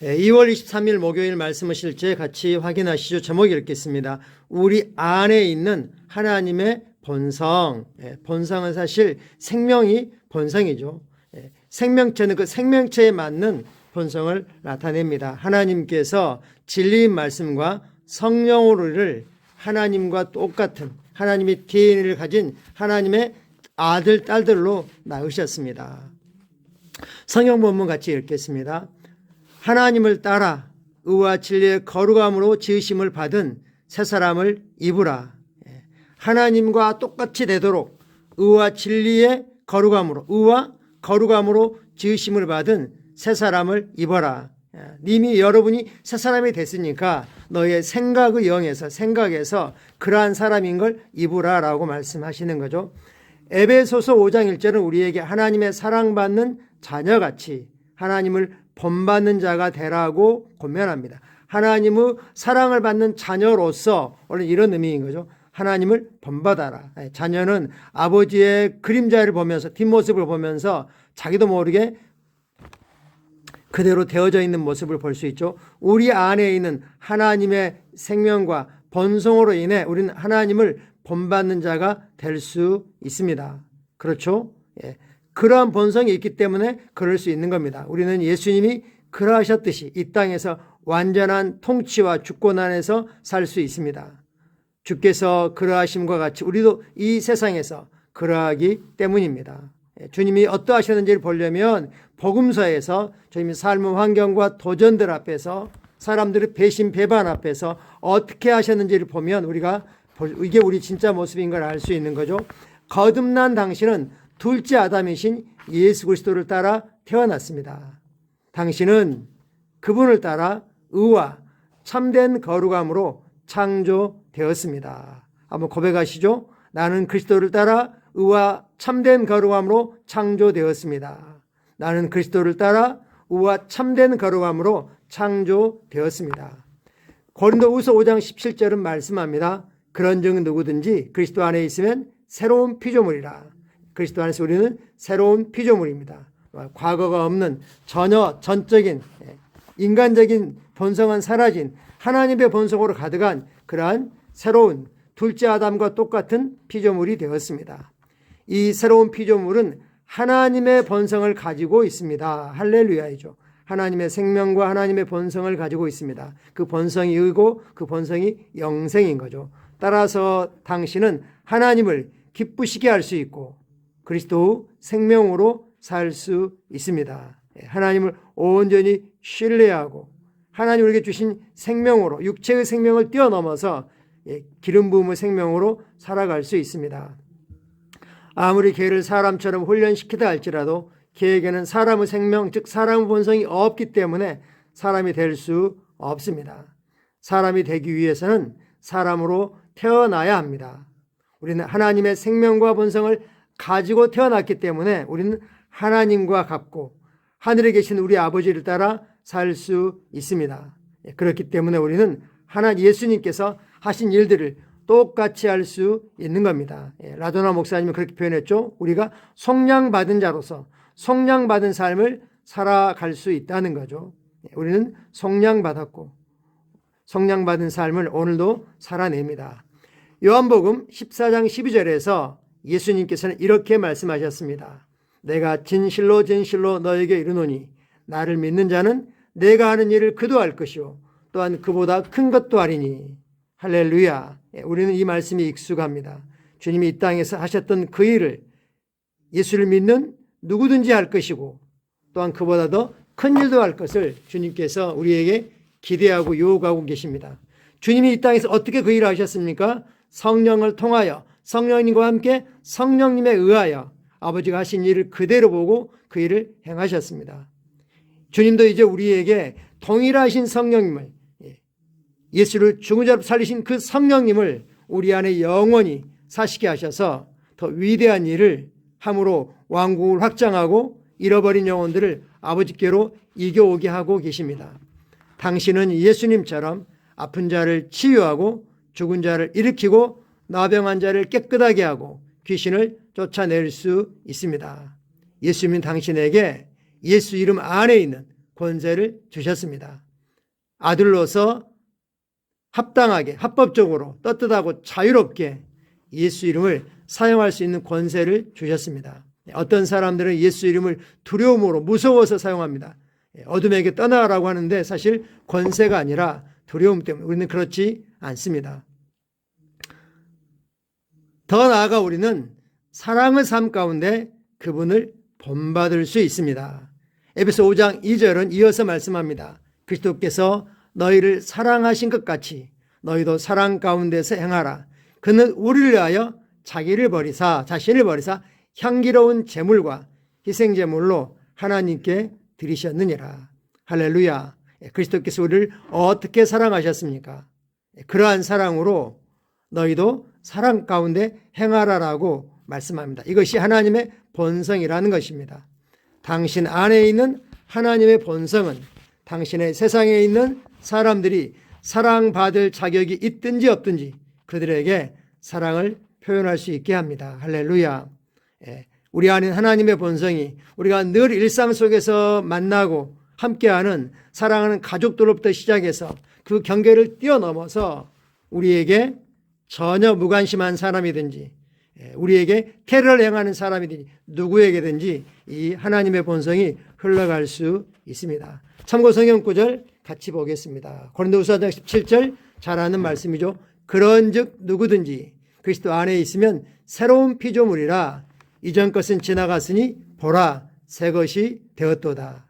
2월 23일 목요일 말씀을 실제 같이 확인하시죠. 제목이 읽겠습니다. 우리 안에 있는 하나님의 본성. 본성은 사실 생명이 본성이죠. 생명체는 그 생명체에 맞는 본성을 나타냅니다. 하나님께서 진리인 말씀과 성령으로 우리를 하나님과 똑같은 하나님의 DNA를 가진 하나님의 아들, 딸들로 낳으셨습니다. 성경 본문 같이 읽겠습니다. 하나님을 따라 의와 진리의 거룩함으로 지으심을 받은 새 사람을 입으라. 하나님과 똑같이 되도록 의와 진리의 거룩함으로, 의와 거룩함으로 지으심을 받은 새 사람을 입어라. 이미 여러분이 새 사람이 됐으니까 너의 생각의 영에서, 생각에서 그러한 사람인 걸 입으라라고 말씀하시는 거죠. 에베소서 5장 1절은 우리에게 하나님의 사랑받는 자녀같이 하나님을 본받는 자가 되라고 권면합니다. 하나님의 사랑을 받는 자녀로서 원래 이런 의미인 거죠. 하나님을 본받아라. 자녀는 아버지의 그림자를 보면서, 뒷모습을 보면서 자기도 모르게 그대로 되어져 있는 모습을 볼 수 있죠. 우리 안에 있는 하나님의 생명과 본성으로 인해 우리는 하나님을 본받는 자가 될 수 있습니다. 그렇죠? 그러한 본성이 있기 때문에 그럴 수 있는 겁니다. 우리는 예수님이 그러하셨듯이 이 땅에서 완전한 통치와 주권 안에서 살 수 있습니다. 주께서 그러하심과 같이 우리도 이 세상에서 그러하기 때문입니다. 주님이 어떠하셨는지를 보려면 복음서에서 주님이 삶의 환경과 도전들 앞에서 사람들의 배신 배반 앞에서 어떻게 하셨는지를 보면 우리가 이게 우리 진짜 모습인 걸 알 수 있는 거죠. 거듭난 당신은 둘째 아담이신 예수 그리스도를 따라 태어났습니다. 당신은 그분을 따라 의와 참된 거룩함으로 창조되었습니다. 한번 고백하시죠. 나는 그리스도를 따라 의와 참된 거룩함으로 창조되었습니다. 나는 그리스도를 따라 의와 참된 거룩함으로 창조되었습니다. 고린도후서 5장 17절은 말씀합니다. 그런즉 누구든지 그리스도 안에 있으면 새로운 피조물이라. 그리스도 안에서 우리는 새로운 피조물입니다. 과거가 없는 전혀 전적인 인간적인 본성은 사라진 하나님의 본성으로 가득한 그러한 새로운 둘째 아담과 똑같은 피조물이 되었습니다. 이 새로운 피조물은 하나님의 본성을 가지고 있습니다. 할렐루야이죠. 하나님의 생명과 하나님의 본성을 가지고 있습니다. 그 본성이 의고 그 본성이 영생인 거죠. 따라서 당신은 하나님을 기쁘시게 할 수 있고 그리스도 생명으로 살 수 있습니다. 하나님을 온전히 신뢰하고 하나님 우리에게 주신 생명으로 육체의 생명을 뛰어넘어서 기름 부음의 생명으로 살아갈 수 있습니다. 아무리 개를 사람처럼 훈련시키다 할지라도 개에게는 사람의 생명, 즉 사람의 본성이 없기 때문에 사람이 될 수 없습니다. 사람이 되기 위해서는 사람으로 태어나야 합니다. 우리는 하나님의 생명과 본성을 가지고 태어났기 때문에 우리는 하나님과 같고 하늘에 계신 우리 아버지를 따라 살 수 있습니다. 그렇기 때문에 우리는 예수님께서 하신 일들을 똑같이 할 수 있는 겁니다. 라도나 목사님은 그렇게 표현했죠. 우리가 속량받은 자로서 속량받은 삶을 살아갈 수 있다는 거죠. 우리는 속량받았고 속량받은 삶을 오늘도 살아냅니다. 요한복음 14장 12절에서 예수님께서는 이렇게 말씀하셨습니다. 내가 진실로 진실로 너에게 이르노니 나를 믿는 자는 내가 하는 일을 그도 할 것이요 또한 그보다 큰 것도 하리니. 할렐루야. 우리는 이 말씀이 익숙합니다. 주님이 이 땅에서 하셨던 그 일을 예수를 믿는 누구든지 할 것이고 또한 그보다 더 큰 일도 할 것을 주님께서 우리에게 기대하고 요구하고 계십니다. 주님이 이 땅에서 어떻게 그 일을 하셨습니까? 성령을 통하여 성령님과 함께 성령님에 의하여 아버지가 하신 일을 그대로 보고 그 일을 행하셨습니다. 주님도 이제 우리에게 동일하신 성령님을 예수를 죽은 자로 살리신 그 성령님을 우리 안에 영원히 사시게 하셔서 더 위대한 일을 함으로 왕국을 확장하고 잃어버린 영혼들을 아버지께로 이겨오게 하고 계십니다. 당신은 예수님처럼 아픈 자를 치유하고 죽은 자를 일으키고 나병한 자를 깨끗하게 하고 귀신을 쫓아낼 수 있습니다. 예수님은 당신에게 예수 이름 안에 있는 권세를 주셨습니다. 아들로서 합당하게, 합법적으로, 떳떳하고 자유롭게 예수 이름을 사용할 수 있는 권세를 주셨습니다. 어떤 사람들은 예수 이름을 두려움으로, 무서워서 사용합니다. 어둠에게 떠나라고 하는데 사실 권세가 아니라 두려움 때문에. 우리는 그렇지 않습니다. 더 나아가 우리는 사랑의 삶 가운데 그분을 본받을 수 있습니다. 에베소 5장 2절은 이어서 말씀합니다. 그리스도께서 너희를 사랑하신 것 같이 너희도 사랑 가운데서 행하라. 그는 우리를 위하여 자신을 버리사 향기로운 제물과 희생제물로 하나님께 드리셨느니라. 할렐루야. 그리스도께서 우리를 어떻게 사랑하셨습니까? 그러한 사랑으로 너희도 사랑 가운데 행하라라고 말씀합니다. 이것이 하나님의 본성이라는 것입니다. 당신 안에 있는 하나님의 본성은 당신의 세상에 있는 사람들이 사랑받을 자격이 있든지 없든지 그들에게 사랑을 표현할 수 있게 합니다. 할렐루야. 우리 안에 하나님의 본성이 우리가 늘 일상 속에서 만나고 함께하는 사랑하는 가족들로부터 시작해서 그 경계를 뛰어넘어서 우리에게 전혀 무관심한 사람이든지 우리에게 테러를 행하는 사람이든지 누구에게든지 이 하나님의 본성이 흘러갈 수 있습니다. 참고 성경 구절 같이 보겠습니다. 고린도후서 4장 17절 잘 아는 말씀이죠. 그런즉 누구든지 그리스도 안에 있으면 새로운 피조물이라 이전 것은 지나갔으니 보라 새 것이 되었도다.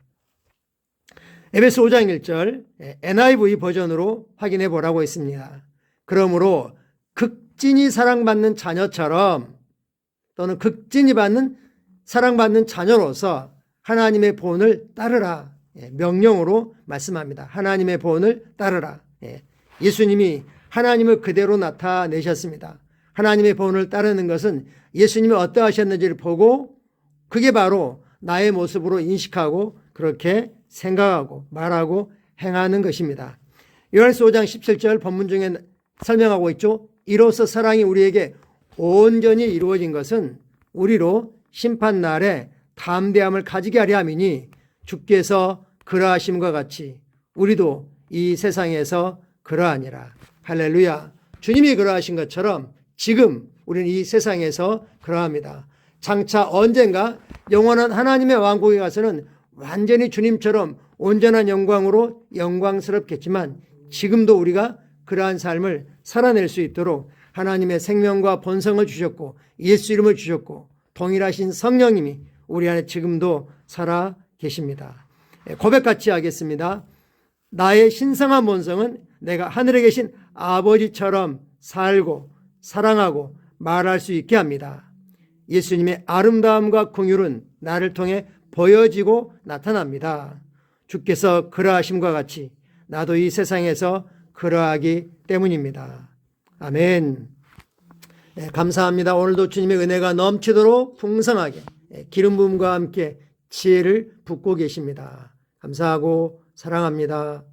에베소 5장 1절 NIV 버전으로 확인해 보라고 했습니다. 그러므로 극진히 사랑받는 자녀처럼 또는 극진히 사랑받는 자녀로서 하나님의 본을 따르라. 명령으로 말씀합니다. 하나님의 본을 따르라. 예수님이 하나님을 그대로 나타내셨습니다. 하나님의 본을 따르는 것은 예수님이 어떠하셨는지를 보고 그게 바로 나의 모습으로 인식하고 그렇게 생각하고 말하고 행하는 것입니다. 요한일서 5장 17절 본문 중에 설명하고 있죠. 이로써 사랑이 우리에게 온전히 이루어진 것은 우리로 심판날에 담대함을 가지게 하려 함이니 주께서 그러하심과 같이 우리도 이 세상에서 그러하니라. 할렐루야. 주님이 그러하신 것처럼 지금 우리는 이 세상에서 그러합니다. 장차 언젠가 영원한 하나님의 왕국에 가서는 완전히 주님처럼 온전한 영광으로 영광스럽겠지만 지금도 우리가 그러한 삶을 살아낼 수 있도록 하나님의 생명과 본성을 주셨고 예수 이름을 주셨고 동일하신 성령님이 우리 안에 지금도 살아 계십니다. 고백같이 하겠습니다. 나의 신성한 본성은 내가 하늘에 계신 아버지처럼 살고 사랑하고 말할 수 있게 합니다. 예수님의 아름다움과 긍휼은 나를 통해 보여지고 나타납니다. 주께서 그러하심과 같이 나도 이 세상에서 그러하기 때문입니다. 아멘. 감사합니다. 오늘도 주님의 은혜가 넘치도록 풍성하게 기름 부음과 함께 지혜를 붓고 계십니다. 감사하고 사랑합니다.